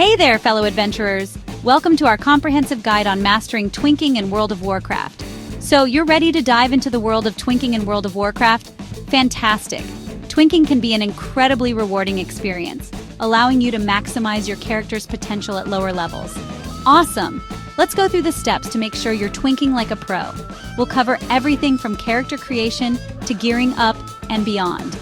Hey there, fellow adventurers! Welcome to our comprehensive guide on mastering Twinking in World of Warcraft. So, you're ready to dive into the world of Twinking in World of Warcraft? Fantastic! Twinking can be an incredibly rewarding experience, allowing you to maximize your character's potential at lower levels. Awesome! Let's go through the steps to make sure you're twinking like a pro. We'll cover everything from character creation to gearing up and beyond.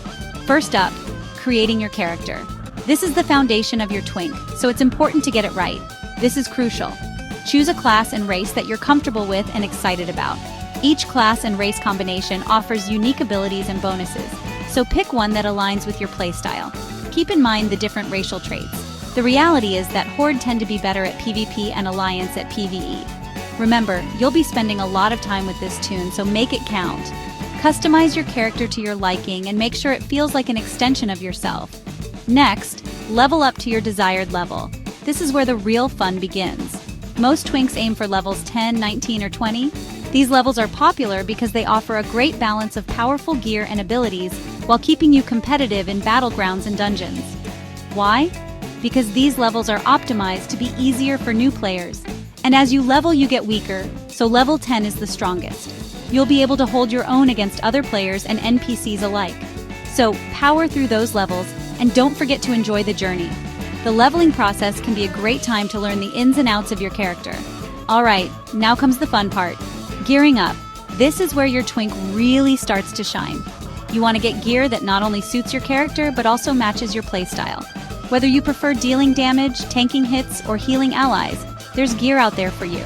First up, creating your character. This is the foundation of your twink, so it's important to get it right. This is crucial. Choose a class and race that you're comfortable with and excited about. Each class and race combination offers unique abilities and bonuses, so pick one that aligns with your playstyle. Keep in mind the different racial traits. The reality is that Horde tend to be better at PvP and Alliance at PvE. Remember, you'll be spending a lot of time with this toon, so make it count. Customize your character to your liking and make sure it feels like an extension of yourself. Next, level up to your desired level. This is where the real fun begins. Most twinks aim for levels 10, 19, or 20. These levels are popular because they offer a great balance of powerful gear and abilities while keeping you competitive in battlegrounds and dungeons. Why? Because these levels are optimized to be easier for new players. And as you level, you get weaker, so level 10 is the strongest. You'll be able to hold your own against other players and NPCs alike. So power through those levels, and don't forget to enjoy the journey. The leveling process can be a great time to learn the ins and outs of your character. Alright, now comes the fun part. Gearing up. This is where your twink really starts to shine. You want to get gear that not only suits your character, but also matches your playstyle. Whether you prefer dealing damage, tanking hits, or healing allies, there's gear out there for you.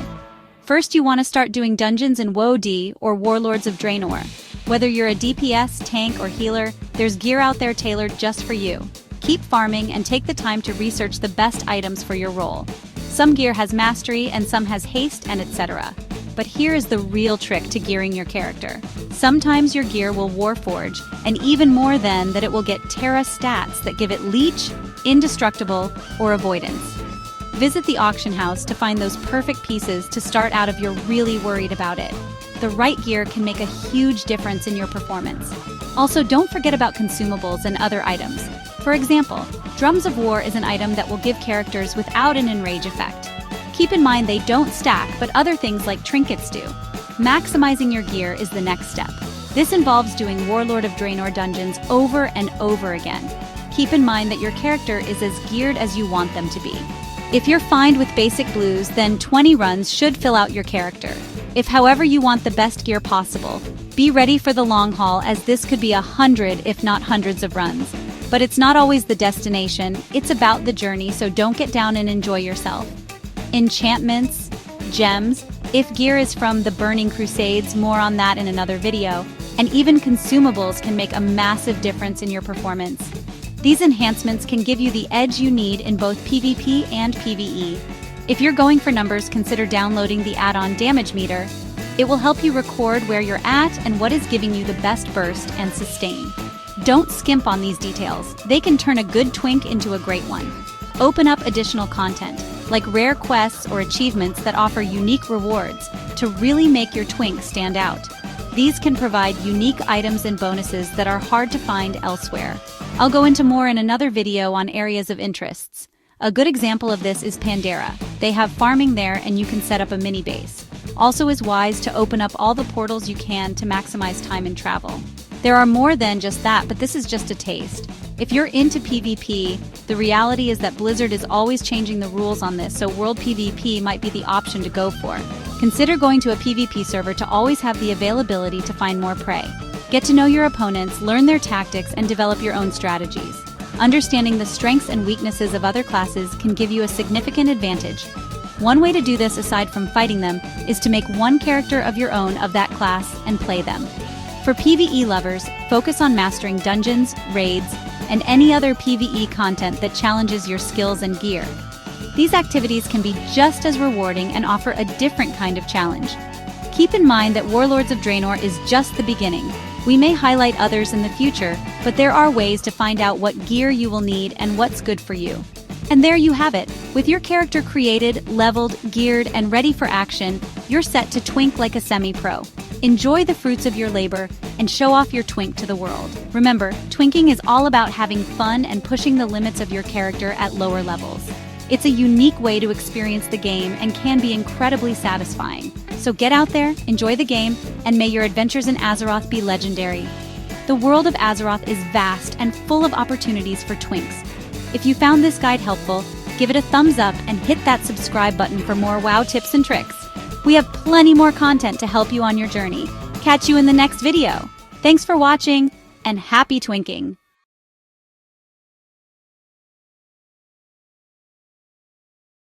First, you want to start doing dungeons in WoD or Warlords of Draenor. Whether you're a DPS, tank, or healer, there's gear out there tailored just for you. Keep farming and take the time to research the best items for your role. Some gear has mastery and some has haste and etc. But here is the real trick to gearing your character. Sometimes your gear will Warforge, and even more than that it will get Terra stats that give it Leech, Indestructible, or Avoidance. Visit the auction house to find those perfect pieces to start out if you're really worried about it. The right gear can make a huge difference in your performance. Also, don't forget about consumables and other items. For example, Drums of War is an item that will give characters without an enrage effect. Keep in mind they don't stack, but other things like trinkets do. Maximizing your gear is the next step. This involves doing Warlord of Draenor dungeons over and over again. Keep in mind that your character is as geared as you want them to be. If you're fine with basic blues, then 20 runs should fill out your character. If however you want the best gear possible, be ready for the long haul, as this could be 100 if not hundreds of runs. But it's not always the destination, it's about the journey, so don't get down and enjoy yourself. Enchantments, gems, if gear is from the Burning Crusades, more on that in another video, and even consumables can make a massive difference in your performance. These enhancements can give you the edge you need in both PvP and PvE. If you're going for numbers, consider downloading the add-on Damage Meter. It will help you record where you're at and what is giving you the best burst and sustain. Don't skimp on these details. They can turn a good twink into a great one. Open up additional content, like rare quests or achievements that offer unique rewards, to really make your twink stand out. These can provide unique items and bonuses that are hard to find elsewhere. I'll go into more in another video on areas of interests. A good example of this is Pandera. They have farming there and you can set up a mini base. Also is wise to open up all the portals you can to maximize time and travel. There are more than just that, but this is just a taste. If you're into PvP, the reality is that Blizzard is always changing the rules on this, so World PvP might be the option to go for. Consider going to a PvP server to always have the availability to find more prey. Get to know your opponents, learn their tactics, and develop your own strategies. Understanding the strengths and weaknesses of other classes can give you a significant advantage. One way to do this, aside from fighting them, is to make one character of your own of that class and play them. For PvE lovers, focus on mastering dungeons, raids, and any other PvE content that challenges your skills and gear. These activities can be just as rewarding and offer a different kind of challenge. Keep in mind that Warlords of Draenor is just the beginning. We may highlight others in the future, but there are ways to find out what gear you will need and what's good for you. And there you have it. With your character created, leveled, geared, and ready for action, you're set to twink like a semi-pro. Enjoy the fruits of your labor and show off your twink to the world. Remember, twinking is all about having fun and pushing the limits of your character at lower levels. It's a unique way to experience the game and can be incredibly satisfying. So get out there, enjoy the game, and may your adventures in Azeroth be legendary. The world of Azeroth is vast and full of opportunities for twinks. If you found this guide helpful, give it a thumbs up and hit that subscribe button for more WoW tips and tricks. We have plenty more content to help you on your journey. Catch you in the next video. Thanks for watching, and happy twinking!